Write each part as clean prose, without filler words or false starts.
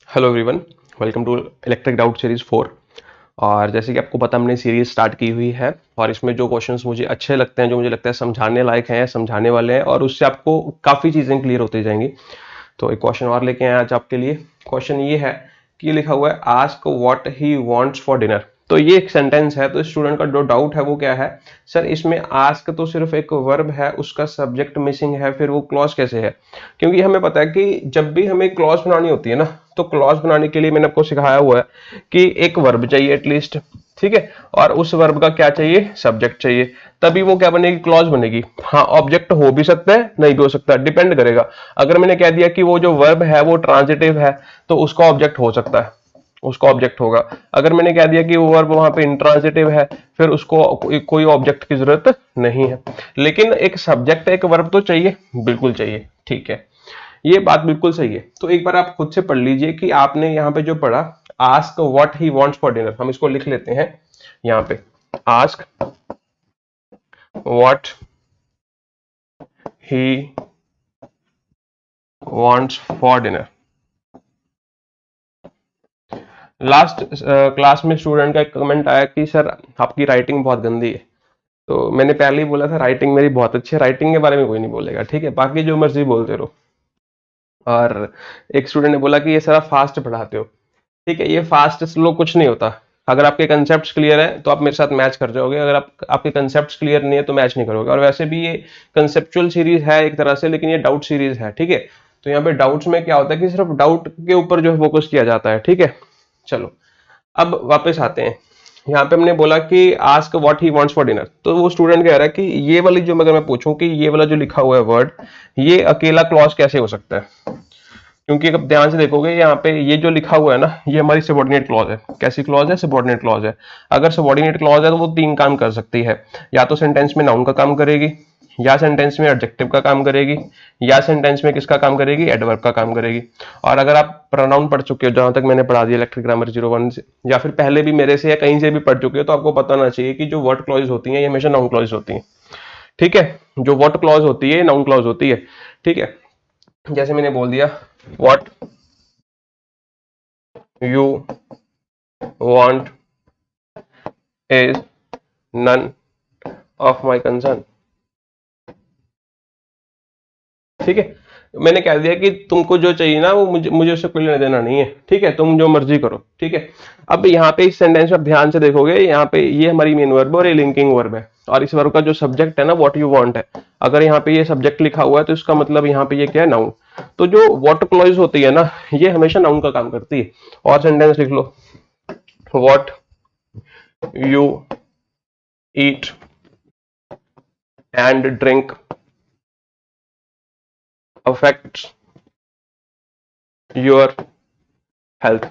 Hello everyone, welcome to electric doubt series 4। और जैसे कि आपको पता हमने सीरीज स्टार्ट की हुई है और इसमें जो क्वेश्चंस मुझे अच्छे लगते हैं, जो मुझे लगता है समझाने लायक हैं, समझाने वाले हैं और उससे आपको काफ़ी चीज़ें क्लियर होती जाएंगी। तो एक क्वेश्चन और लेके आए आज आपके लिए। क्वेश्चन ये है कि लिखा हुआ है ask what he wants for dinner. तो ये एक सेंटेंस है, तो स्टूडेंट का जो डाउट है वो क्या है, सर इसमें आस्क तो सिर्फ एक वर्ब है, उसका सब्जेक्ट मिसिंग है, फिर वो क्लॉज कैसे है। क्योंकि हमें पता है कि जब भी हमें क्लॉज बनानी होती है ना, तो क्लॉज बनाने के लिए मैंने आपको सिखाया हुआ है कि एक वर्ब चाहिए एटलीस्ट, ठीक है, और उस वर्ब का क्या चाहिए, सब्जेक्ट चाहिए, तभी वो क्या बनेगी, क्लॉज बनेगी। हाँ, ऑब्जेक्ट हो भी सकता है, नहीं भी हो सकता, डिपेंड करेगा। अगर मैंने कह दिया कि वो जो वर्ब है वो ट्रांजिटिव है, तो उसका ऑब्जेक्ट हो सकता है, उसका ऑब्जेक्ट होगा। अगर मैंने कह दिया कि वो वर्ब वहां पे इंट्रांजिटिव है, फिर उसको कोई ऑब्जेक्ट की जरूरत नहीं है। लेकिन एक सब्जेक्ट एक वर्ब तो चाहिए, बिल्कुल चाहिए, ठीक है, ये बात बिल्कुल सही है। तो एक बार आप खुद से पढ़ लीजिए कि आपने यहाँ पे जो पढ़ा, ask what he wants for dinner, हम इसको लिख लेते हैं यहाँ पे, ask what he wants for dinner. Last class में स्टूडेंट का एक कमेंट आया कि सर आपकी राइटिंग बहुत गंदी है। तो मैंने पहले ही बोला था राइटिंग मेरी बहुत अच्छी है, राइटिंग के बारे में कोई नहीं बोलेगा, ठीक है, बाकी जो मर्जी बोलते रहो। और एक स्टूडेंट ने बोला कि ये सर आप फास्ट पढ़ाते हो। ठीक है, ये फास्ट स्लो कुछ नहीं होता। अगर आपके कंसेप्ट्स क्लियर है तो आप मेरे साथ मैच कर जाओगे, अगर आपके कंसेप्ट्स क्लियर नहीं है तो मैच नहीं करोगे। और वैसे भी ये कंसेप्चुअल सीरीज है एक तरह से, लेकिन ये डाउट सीरीज है, ठीक है। तो यहाँ पे डाउट्स में क्या होता है कि सिर्फ डाउट के ऊपर जो है फोकस किया जाता है, ठीक है। चलो अब वापस आते हैं। यहाँ पे हमने बोला कि ask what he wants for dinner, तो वो स्टूडेंट कह रहा है कि ये वाली जो, अगर मैं पूछूं कि ये वाला जो लिखा हुआ है वर्ड, ये अकेला क्लॉज कैसे हो सकता है। क्योंकि अगर ध्यान से देखोगे यहाँ पे ये जो लिखा हुआ है ना, ये हमारी सबॉर्डिनेट क्लॉज है। कैसी क्लॉज है, सबॉर्डिनेट क्लॉज है। अगर सबॉर्डिनेट क्लॉज है तो वो तीन काम कर सकती है, या तो सेंटेंस में नाउन का काम करेगी, या सेंटेंस में एडजेक्टिव का काम करेगी, या सेंटेंस में किसका काम करेगी, एडवर्ब का काम करेगी। और अगर आप प्रोनाउन पढ़ चुके हो, जहां तक मैंने पढ़ा दिया इलेक्ट्रिक ग्रामर 01 से, या फिर पहले भी मेरे से या कहीं से भी पढ़ चुके हो, तो आपको पता होना चाहिए कि जो वर्ड क्लॉज होती है ये हमेशा नाउन क्लॉज होती है, ठीक है। जो वर्ड क्लॉज होती है नाउन क्लॉज होती है, ठीक है। जैसे मैंने बोल दिया what you want is none of my concern, ठीक है। मैंने कह दिया कि तुमको जो चाहिए ना वो मुझे मुझे उससे कोई लेना देना नहीं है, ठीक है, तुम जो मर्जी करो, ठीक है। अब यहाँ पे इस सेंटेंस में ध्यान से देखोगे, यहाँ पे ये हमारी मेन वर्ब और ये लिंकिंग वर्ब है, और इस वर्ब का जो सब्जेक्ट है ना व्हाट यू वांट है। अगर यहाँ पे ये सब्जेक्ट लिखा हुआ है तो इसका मतलब यहाँ पे ये क्या है, नाउन। तो जो व्हाट क्लॉज होती है ना, ये हमेशा नाउन का काम करती है। और सेंटेंस लिख लो, what you eat and drink affects your health।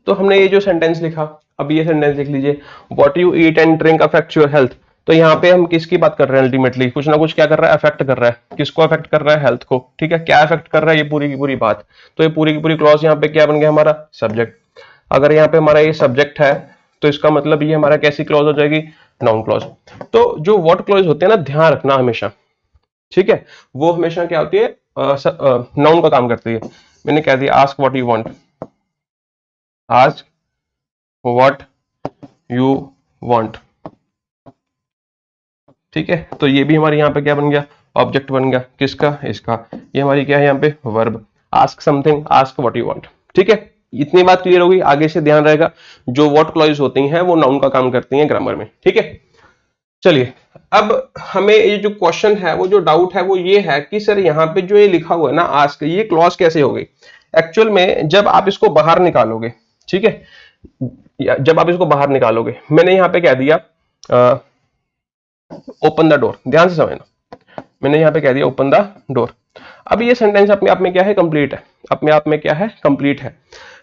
तो हमने ये जो सेंटेंस लिखा, अब ये सेंटेंस लिख लीजिए, what you eat and drink affects your health. तो यहाँ पे हम किसकी बात कर रहे हैं, अल्टीमेटली कुछ ना कुछ क्या कर रहा है, अफेक्ट कर रहा है। किसको अफेक्ट कर रहा है, हेल्थ को, ठीक है। क्या अफेक्ट कर रहा है, ये पूरी की पूरी बात। तो ये पूरी की पूरी क्लॉज यहाँ पे क्या बन गया, हमारा सब्जेक्ट। अगर यहाँ पे हमारा ये सब्जेक्ट है तो इसका मतलब ये हमारा कैसी क्लॉज हो जाएगी, नाउन क्लॉज। तो जो व्हाट क्लॉज होते हैं ना, ध्यान रखना हमेशा, ठीक है, वो हमेशा क्या होती है, नाउन का काम करती है। मैंने कह दिया ask what you want, ask what you want, ठीक है। तो ये भी हमारे यहाँ पे क्या बन गया, ऑब्जेक्ट बन गया, किसका, इसका। ये हमारी क्या है यहाँ पे, verb. Ask something, ask what you want, ठीक है। इतनी बात क्लियर होगी, आगे से ध्यान रहेगा जो व्हाट क्लॉज होती हैं वो नाउन का काम करती हैं ग्रामर में, ठीक है। चलिए अब हमें ये जो क्वेश्चन है, वो जो डाउट है वो ये है कि सर यहाँ पे जो ये लिखा हुआ है ना आस्क, ये क्लॉज कैसे हो गई। एक्चुअल में जब आप इसको बाहर निकालोगे, ठीक है, जब आप इसको बाहर निकालोगे, मैंने यहाँ पे कह दिया ओपन द डोर, ध्यान से समझना, मैंने यहाँ पे कह दिया ओपन द डोर। अब ये सेंटेंस अपने आप में क्या है, कंप्लीट है, अपने आप में क्या है, कंप्लीट है।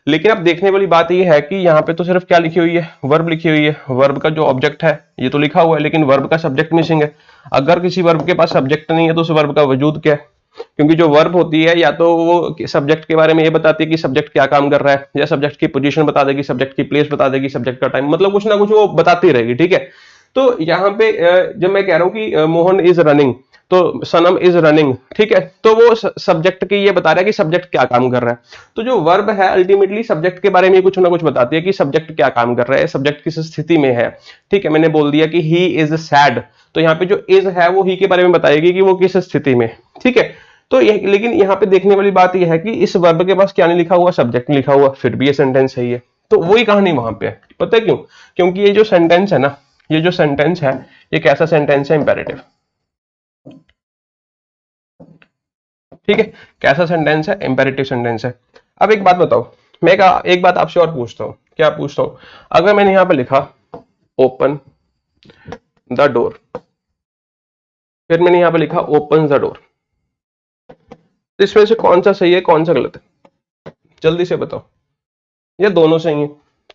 लेकिन अब देखने वाली बात ये है कि यहाँ पे तो सिर्फ क्या लिखी हुई है, वर्ब लिखी हुई है। वर्ब का जो ऑब्जेक्ट है ये तो लिखा हुआ है, लेकिन वर्ब का सब्जेक्ट मिसिंग है। अगर किसी वर्ब के पास सब्जेक्ट नहीं है तो उस वर्ब का वजूद क्या है। क्योंकि जो वर्ब होती है या तो वो सब्जेक्ट के बारे में ये बताती है कि सब्जेक्ट क्या काम कर रहा है, या सब्जेक्ट की पोजीशन बता देगी, सब्जेक्ट की प्लेस बता देगी, सब्जेक्ट का टाइम, मतलब कुछ ना कुछ वो बताती रहेगी, ठीक है। तो यहाँ पे जब मैं कह रहा हूँ कि मोहन इज रनिंग, तो सनम इज रनिंग, ठीक है, तो वो सब्जेक्ट की ये बता रहा है कि सब्जेक्ट क्या काम कर रहा है। तो जो वर्ब है अल्टीमेटली सब्जेक्ट के बारे में कुछ ना कुछ बताती है कि सब्जेक्ट क्या काम कर रहा है, सब्जेक्ट किस स्थिति में है। ठीक है, मैंने बोल दिया कि ही इज सैड, तो यहाँ पे जो इज है वो ही के बारे में बताएगी कि वो किस स्थिति में। ठीक है, तो ये लेकिन यहाँ पे देखने वाली बात यह है कि इस वर्ब के पास क्या नहीं लिखा हुआ, सब्जेक्ट लिखा हुआ, फिर भी ये सेंटेंस है ये। तो वही कहानी वहां पे है, पता है क्यों? क्योंकि ये जो सेंटेंस है ना, ये जो सेंटेंस है ये कैसा सेंटेंस है, इंपेरेटिव। ठीक है, कैसा सेंटेंस है, इंपेरेटिव सेंटेंस है। अब एक बात बताओ, एक बात आपसे और पूछता हूं, क्या पूछता हूं, अगर मैंने यहां पे लिखा ओपन द डोर, फिर मैंने यहां पे लिखा ओपन द डोर, तो इसमें से कौन सा सही है कौन सा गलत है, जल्दी से बताओ। ये दोनों सही है,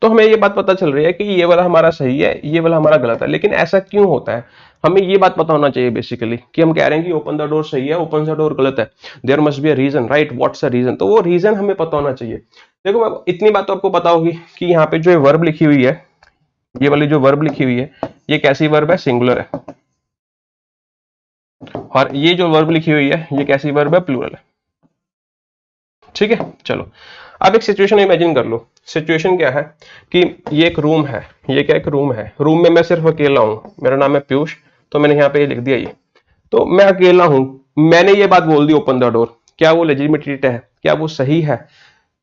तो हमें ये बात पता चल रही है कि ये वाला हमारा सही है, ये वाला हमारा गलत है। लेकिन ऐसा क्यों होता है, हमें ये बात पता होना चाहिए बेसिकली, कि हम कह रहे हैं कि ओपन द डोर सही है, ओपन द डोर गलत है, there must be a reason, right, what's a reason, तो वो रीजन हमें पता होना चाहिए। देखो इतनी बात तो आपको पता होगी कि यहाँ पे जो वर्ब लिखी हुई है, ये वाली जो वर्ब लिखी हुई है, ये कैसी वर्ब है, सिंगुलर है, और ये जो वर्ब लिखी हुई है ये कैसी वर्ब है, प्लूरल है। ठीक है, चलो अब एक सिचुएशन इमेजिन कर लो। सिचुएशन क्या है कि ये एक रूम है, ये क्या एक रूम है, रूम में मैं सिर्फ अकेला हूं, मेरा नाम है पीयूष, तो मैंने यहाँ पे ये लिख दिया ये, तो मैं अकेला हूं, मैंने ये बात बोल दी ओपन द डोर, क्या वो लेजिटिमेट है, क्या वो सही है,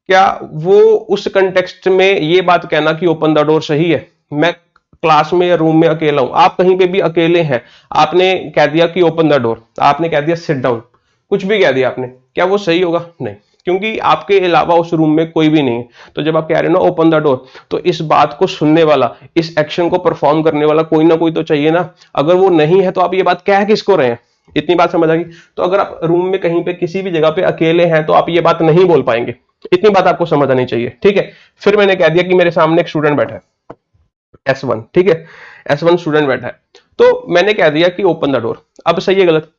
क्या वो उस कंटेक्स्ट में ये बात कहना कि ओपन द डोर सही है? मैं क्लास में या रूम में अकेला हूं, आप कहीं पे भी अकेले हैं, आपने कह दिया कि ओपन द डोर, आपने कह दिया सिट डाउन, कुछ भी कह दिया आपने, क्या वो सही होगा? नहीं, क्योंकि आपके अलावा उस रूम में कोई भी नहीं है। तो जब आप कह रहे हो ना ओपन द डोर, तो इस बात को सुनने वाला, इस एक्शन को परफॉर्म करने वाला कोई ना कोई तो चाहिए ना। अगर वो नहीं है तो आप ये बात कह किसको रहे हैं? इतनी बात समझ आ गई? तो अगर आप रूम में कहीं पे किसी भी जगह पे अकेले हैं तो आप ये बात नहीं बोल पाएंगे, इतनी बात आपको समझ आनी चाहिए। ठीक है, फिर मैंने कह दिया कि मेरे सामने एक स्टूडेंट बैठा है, S1, ठीक है, S1 स्टूडेंट बैठा है, तो मैंने कह दिया कि ओपन द डोर, अब सही है गलत,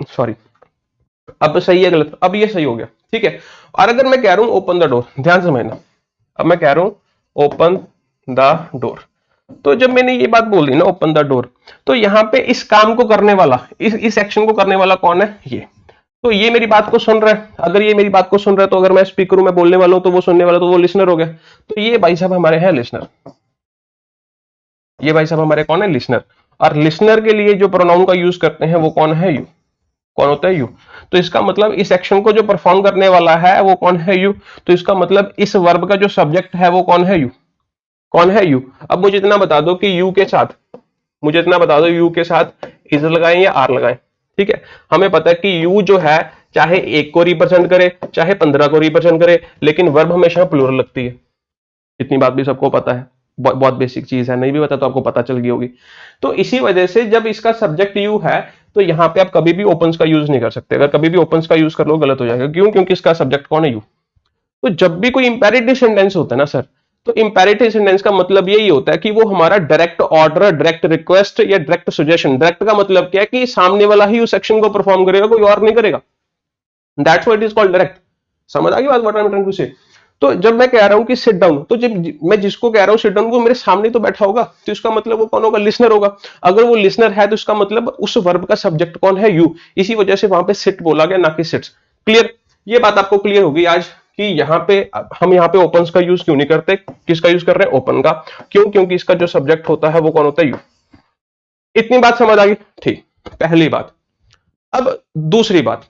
सॉरी, अब सही है गलत, अब ये सही हो गया। ठीक है, और अगर मैं कह रहा हूं ओपन द डोर, ध्यान से समझना, अब मैं कह रहा हूं ओपन द डोर, तो जब मैंने ये बात बोल दी ना ओपन द डोर, तो यहां पे इस काम को करने वाला, इस एक्शन को करने वाला कौन है? ये। तो ये मेरी बात को सुन रहा है, अगर ये मेरी बात को सुन रहा है, तो अगर मैं स्पीकर हूं, मैं बोलने वाला हूं, तो वो सुनने वाला, तो वो लिसनर हो गया। तो ये भाई साहब हमारे हैं लिसनर, ये भाई साहब हमारे कौन है? लिसनर। और लिसनर के लिए जो प्रोनाउन का यूज करते हैं वो कौन है? यू। कौन होता है? यू। तो इसका मतलब इस एक्शन को जो परफॉर्म करने वाला है वो कौन है? यू। तो इसका मतलब इस वर्ब का जो सब्जेक्ट है वो कौन है? यू। कौन है? यू। अब मुझे इतना बता दो कि यू के साथ, मुझे इतना बता दो यू के साथ इज लगाएं या आर लगाएं। ठीक है, हमें पता है कि यू जो है चाहे एक को रिप्रेजेंट करे चाहे 15 को रिप्रेजेंट करे, लेकिन वर्ब हमेशा प्लूरल लगती है। इतनी बात भी सबको पता है, बहुत बेसिक चीज है, नहीं भी पता तो आपको पता चल गई होगी। तो इसी वजह से जब इसका सब्जेक्ट यू है तो यहां पे आप कभी भी ओपन्स का यूज नहीं कर सकते, अगर कभी भी ओपन्स का यूज कर लो गलत हो जाएगा। क्यों? क्योंकि इसका सब्जेक्ट कौन है? यू। तो जब भी कोई इंपेरेटिव सेंटेंस होता है ना सर, तो इंपेरेटिव सेंटेंस का मतलब यही होता है कि वो हमारा डायरेक्ट ऑर्डर, डायरेक्ट रिक्वेस्ट या डायरेक्ट सजेशन, डायरेक्ट का मतलब क्या है कि सामने वाला ही उस एक्शन को परफॉर्म करेगा, कोई और नहीं करेगा। That's what is called direct. समझ आ गई बात, what I am trying to say? तो जब मैं कह रहा हूं कि सिट डाउन, तो जब मैं जिसको कह रहा हूं सिट डाउन, वो मेरे सामने तो बैठा होगा, तो इसका मतलब वो कौन होगा? लिसनर होगा। अगर वो लिसनर है तो इसका मतलब उस वर्ब का सब्जेक्ट कौन है? यू। इसी वजह से वहां पे सिट बोला गया, ना कि सिट्स। क्लियर? ये बात आपको क्लियर होगी आज कि यहाँ पे हम यहाँ पे ओपन का यूज क्यों नहीं करते, किसका यूज कर रहे हैं? ओपन का। क्यों? क्योंकि इसका जो सब्जेक्ट होता है वो कौन होता है? यू। इतनी बात समझ आ गई? ठीक, पहली बात। अब दूसरी बात,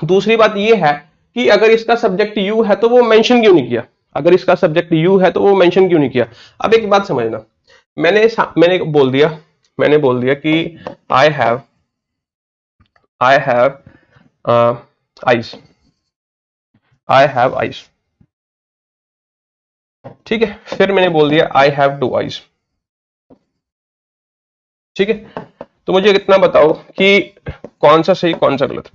दूसरी बात यह है कि अगर इसका सब्जेक्ट यू है तो वो मेंशन क्यों नहीं किया? अगर इसका सब्जेक्ट यू है तो वो मेंशन क्यों नहीं किया? अब एक बात समझना, मैंने बोल दिया, मैंने बोल दिया कि I have eyes, I have eyes. ठीक है, फिर मैंने बोल दिया आई हैव टू आइज। ठीक है, तो मुझे इतना बताओ कि कौन सा सही कौन सा गलत,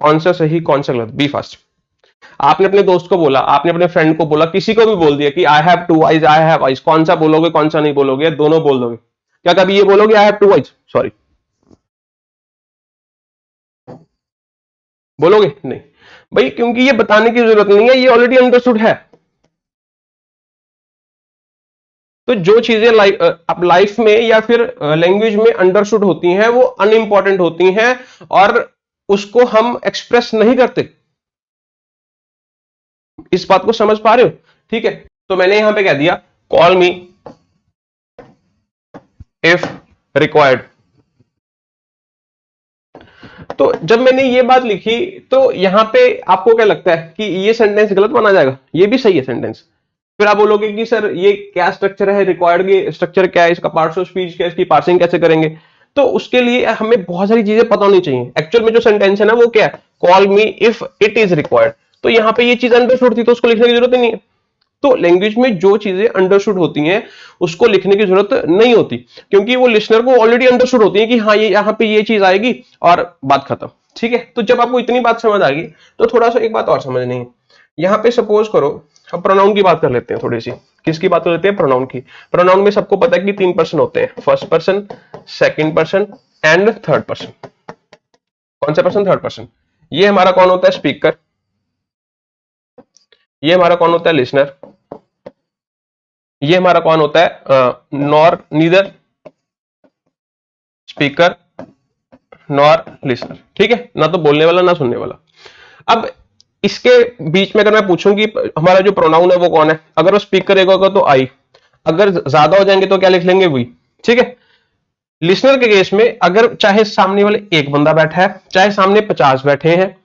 कौन सा सही कौन सा गलत? Be fast. आपने अपने दोस्त को बोला, आपने अपने फ्रेंड को बोला, किसी को भी बोल दिया कि I have two eyes, I have eyes, कौन सा बोलोगे कौन सा नहीं बोलोगे? दोनों बोल दोगे? क्या कभी ये बोलोगे I have two eyes? Sorry, बोलोगे नहीं भाई, क्योंकि ये बताने की जरूरत नहीं है, ये ऑलरेडी अंडरस्टूड है। तो जो चीजें अब लाइफ में या फिर लैंग्वेज में अंडरस्टूड होती हैं वो अनइंपॉर्टेंट होती हैं और उसको हम एक्सप्रेस नहीं करते। इस बात को समझ पा रहे हो? ठीक है, तो मैंने यहां पे कह दिया कॉल मी इफ रिक्वायर्ड। तो जब मैंने ये बात लिखी तो यहां पे आपको क्या लगता है कि ये सेंटेंस गलत माना जाएगा? ये भी सही है सेंटेंस। फिर आप बोलोगे कि सर ये क्या स्ट्रक्चर है, रिक्वायर्ड की स्ट्रक्चर क्या है, इसका पार्ट्स ऑफ स्पीच क्या है, इसकी पार्सिंग कैसे करेंगे? तो उसके लिए हमें बहुत सारी चीजें पता होनी चाहिए। एक्चुअल में जो सेंटेंस है ना वो क्या है, call me if it is required. तो यहाँ पे ये चीज अंडरस्टूड थी तो उसको लिखने की जरूरत ही नहीं है। तो लैंग्वेज में जो चीजें अंडरस्टूड होती हैं उसको लिखने की जरूरत नहीं होती, क्योंकि वो लिसनर को ऑलरेडी अंडरस्टूड होती है कि हाँ ये यहाँ पे ये चीज आएगी और बात खत्म। ठीक है, तो जब आपको इतनी बात समझ आ गई तो थोड़ा सा एक बात और समझनी है। यहाँ पे सपोज करो हम प्रोनाउन की बात कर लेते हैं थोड़ी सी। किसकी बात कर लेते हैं? प्रोनाउन की। प्रोनाउन में सबको पता है कि 3 पर्सन होते हैं, first person, second person and third person. कौन सा पर्सन? Third person. ये हमारा कौन होता है? स्पीकर। ये हमारा कौन होता है? लिसनर। ये हमारा कौन होता है? Nor neither speaker nor listener. ठीक है, ना तो बोलने वाला ना सुनने वाला। अब इसके बीच में अगर मैं पूछूं कि हमारा जो प्रोनाउन है वो कौन है, अगर वो स्पीकर एक होगा तो आई, अगर ज्यादा हो जाएंगे तो क्या लिख लेंगे? वी। ठीक है, लिसनर के केस में अगर चाहे सामने वाले एक बंदा बैठा है चाहे सामने 50 बैठे हैं,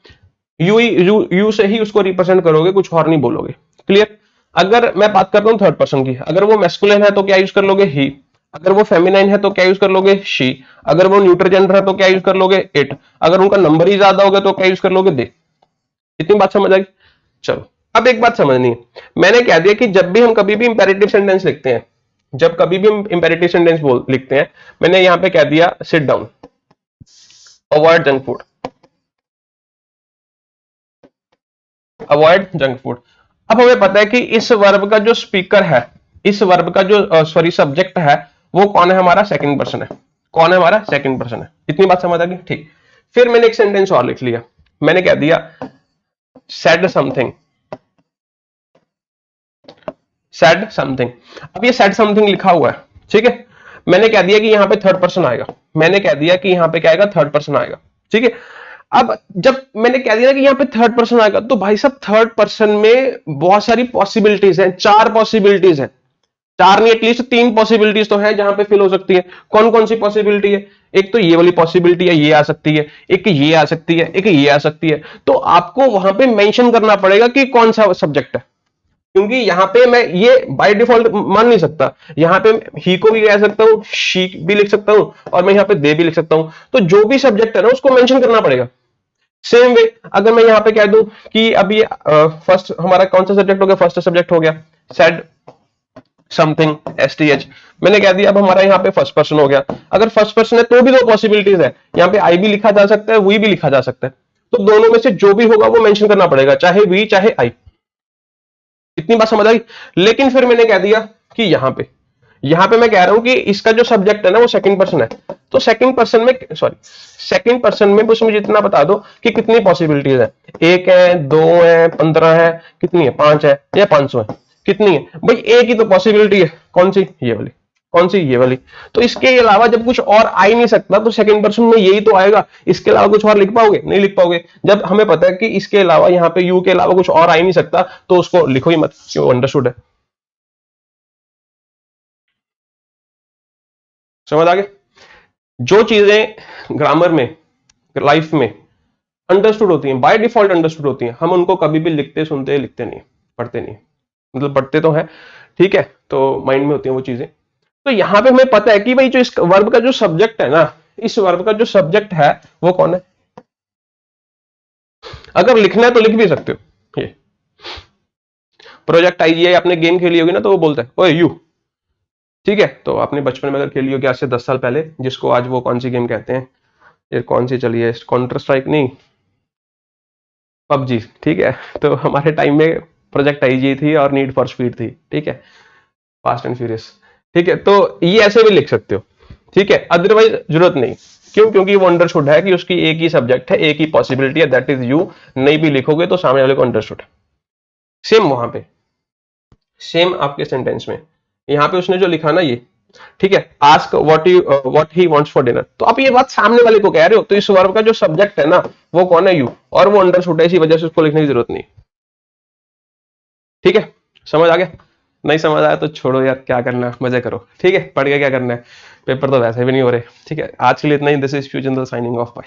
यू से ही उसको रिप्रेजेंट करोगे, कुछ और नहीं बोलोगे। क्लियर? अगर मैं बात करता हूं थर्ड पर्सन की, अगर वो मैस्कुलिन है तो क्या यूज कर लोगे? ही। अगर वो फेमिनाइन है तो क्या यूज कर लोगे? शी। अगर वो न्यूट्रल जेंडर है तो क्या यूज कर लोगे? इट। अगर उनका नंबर ही ज्यादा होगा तो क्या यूज कर लोगे? दे। इतनी बात समझ आ गई? चलो अब एक बात समझनी है। मैंने कह दिया कि जब भी हम कभी भी इंपेरेटिव सेंटेंस लिखते हैं, जब कभी भी हम इंपेरेटिव सेंटेंस लिखते हैं, मैंने यहां पे कह दिया sit down, avoid junk food, avoid junk food. अब हमें पता है कि इस वर्ब का जो स्पीकर है, इस वर्ब का जो सॉरी सब्जेक्ट है वो कौन है? हमारा सेकंड पर्सन है। कौन है? हमारा सेकंड पर्सन है। इतनी बात समझ आ गई? ठीक। फिर मैंने एक सेंटेंस और लिख लिया, मैंने कह दिया सेड समथिंग, सेड समथिंग। अब ये सेड समथिंग लिखा हुआ है, ठीक है, मैंने कह दिया कि यहां पे थर्ड पर्सन आएगा। मैंने कह दिया कि यहां पे क्या आएगा? थर्ड पर्सन आएगा। ठीक है, अब जब मैंने कह दिया कि यहां पे थर्ड पर्सन आएगा तो भाई साहब थर्ड पर्सन में बहुत सारी पॉसिबिलिटीज हैं, 4 पॉसिबिलिटीज हैं। 4 नहीं, एटलीस्ट 3 पॉसिबिलिटीज तो है जहां पे फिल हो सकती है। कौन कौन सी पॉसिबिलिटी है? एक तो ये वाली पॉसिबिलिटी है, ये आ सकती है, एक ये आ सकती है, एक ये आ सकती है। तो आपको वहां पे मेंशन करना पड़ेगा कि कौन सा सब्जेक्ट है, क्योंकि यहां पे मैं ये बाय डिफॉल्ट मान नहीं सकता। यहां पे ही को भी कह सकता हूं, शी भी लिख सकता हूं और मैं यहां पे दे भी लिख सकता हूं। तो जो भी सब्जेक्ट है ना उसको मेंशन करना पड़ेगा। सेम वे अगर मैं यहां पे कह दूं कि अब ये फर्स्ट हमारा कौन सा सब्जेक्ट हो गया? फर्स्ट सब्जेक्ट हो गया सेड समथिंग, एसटीएच। मैंने कह दिया अब हमारा यहाँ पे फर्स्ट पर्सन हो गया। अगर फर्स्ट पर्सन है तो भी 2 पॉसिबिलिटीज है, यहाँ पे आई भी लिखा जा सकता है, वी भी लिखा जा सकता है। तो दोनों में से जो भी होगा वो मेंशन करना पड़ेगा, चाहे वी चाहे आई। इतनी बात समझ आई? लेकिन फिर मैंने कह दिया कि यहां पे मैं कह रहा हूं कि इसका जो सब्जेक्ट है ना वो सेकंड पर्सन है। तो सेकंड पर्सन में सॉरी सेकंड पर्सन में बस मुझे इतना बता दो कि कितनी पॉसिबिलिटीज है। 1 है, 2 है, 15 है, कितनी है? 5 है या 500 है? कितनी है भाई? एक ही तो पॉसिबिलिटी है। कौन सी? ये वाली। कौन सी? ये वाली। तो इसके अलावा जब कुछ और आ ही नहीं सकता तो सेकंड पर्सन में यही तो आएगा। इसके अलावा कुछ और लिख पाओगे? नहीं लिख पाओगे। जब हमें पता है कि इसके अलावा यहाँ पे यू के अलावा कुछ और आ ही नहीं सकता तो उसको लिखो ही मत, क्यों? अंडरस्टूड है? समझ आ गए? जो चीजें ग्रामर में, लाइफ में अंडरस्टूड होती हैं, बाय डिफॉल्ट अंडरस्टूड होती हैं, हम उनको कभी भी लिखते सुनते लिखते नहीं, पढ़ते नहीं। मतलब पढ़ते तो हैं, ठीक है, तो माइंड में होती हैं वो चीजें। तो यहां पे हमें पता है कि भाई जो इस वर्ब का जो सब्जेक्ट है ना, इस वर्ब का जो सब्जेक्ट है वो कौन है। अगर लिखना है तो लिख भी सकते हो। ये प्रोजेक्ट आईजीआई आपने गेम खेली होगी ना, तो वो बोलता है ओए यू। ठीक है, तो आपने बचपन में अगर खेली होगी आज से 10 साल पहले, जिसको आज वो कौन सी गेम कहते हैं, ये कौन सी चली है, काउंटर स्ट्राइक नहीं, पबजी। ठीक है, तो हमारे टाइम में प्रोजेक्ट आईजी थी और नीड फॉर स्पीड थी। ठीक है, फास्ट एंड फ्यूरियस। ठीक है, तो ये ऐसे भी लिख सकते हो। ठीक है, अदरवाइज जरूरत नहीं। क्यों? क्योंकि वो अंडरस्टूड है कि उसकी एक ही सब्जेक्ट है, एक ही पॉसिबिलिटी है, दैट इज यू। नहीं भी लिखोगे तो सामने वाले को अंडरस्टूड है। सेम वहां पे, सेम आपके सेंटेंस में यहाँ पे उसने जो लिखा ना ये, ठीक है, ask what he wants for dinner, तो आप ये बात सामने वाले को कह रहे हो, तो इस वर्ब का जो सब्जेक्ट है ना वो कौन है, यू, और वो अंडरस्टूड है, इसी वजह से उसको लिखने की जरूरत नहीं। ठीक है, समझ आ गया? नहीं समझ आया तो छोड़ो यार, क्या करना है मजे करो, ठीक है, पढ़ के क्या करना है, पेपर तो वैसे भी नहीं हो रहे। ठीक है, आज के लिए इतना ही। This is fusion the signing off, bye.